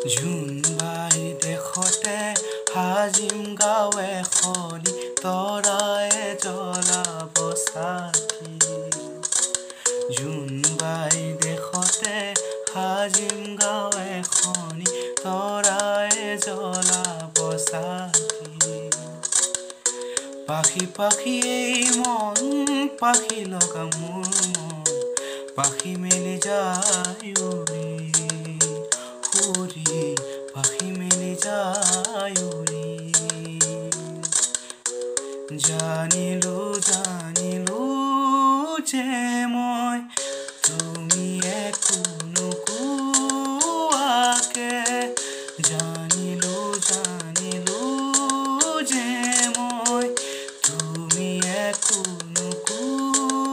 জোনবাই দেশতে হাজিম গাঁও এখনি তৰায়ে জ্বলাব চাকি জোনবাই দেশতে হাজিম গাঁও এখনি তৰায়ে জ্বলাব চাকি পাখি পাখি এই মন পাখি লগা মোৰ মন পাখি মেলি যায় উৰি উৰি পাখি মেলি যায় উৰি জানিলো জানিলো যে মই তুমি একো নোকোৱাকে জানিলো জানিলো যে মই তুমি একো নোকোৱাকে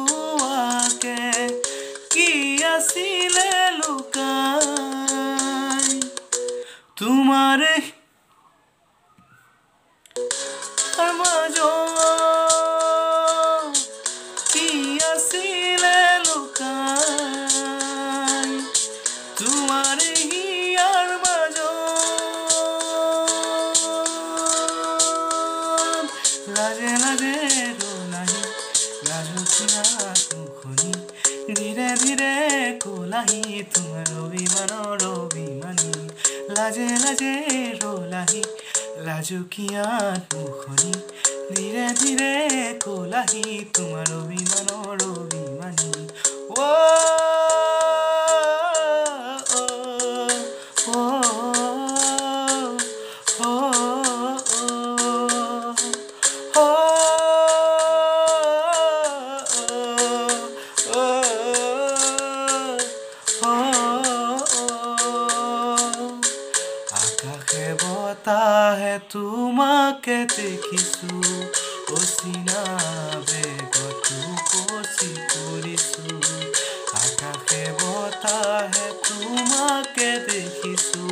কি আছিলে লুকাই তোমাৰ মাজত কি আছিলে লুকাই তোমাৰ হিয়াৰ মাজত লাজে লাজে ৰোলাহি লাজুকীয়া মুখনি ধীৰে ধীৰে কোলাহি তোমাৰ অভিমানৰ অভিমানী লাজে লাজে ৰোলাহি লাজুকীয়া মুখনি ধীৰে ধীৰে কোলাহি তোমাৰ অভিমানৰ অভিমানী আকাশে বতাহে তোমাকে দেখিছো অচিনা বেগতো কচি পৰিছো আকাশে বতাহে তোমাকে দেখিছো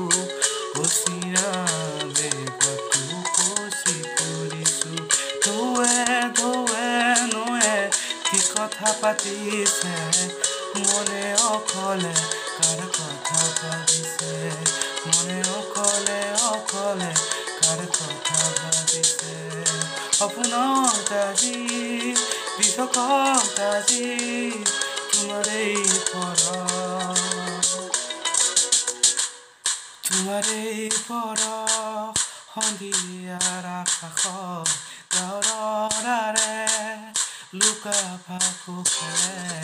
অচিনা বেগতো কচি পৰিছো ঢৌৱে ঢৌৱে নৈ কি কথা পাতিছে মনে অকলে কাৰ কথা ভাবিছে মনে অকলে অকলে কাৰ কথা ভাবিছে সপোনত আজি বিশ্বকত আজি তোমাৰেই পৰশ সন্ধিয়াৰ আকাশত তৰাৰে লুকা ভাকু খেলে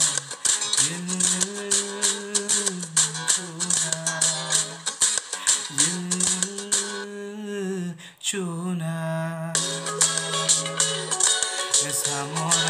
চুনা এচামৰ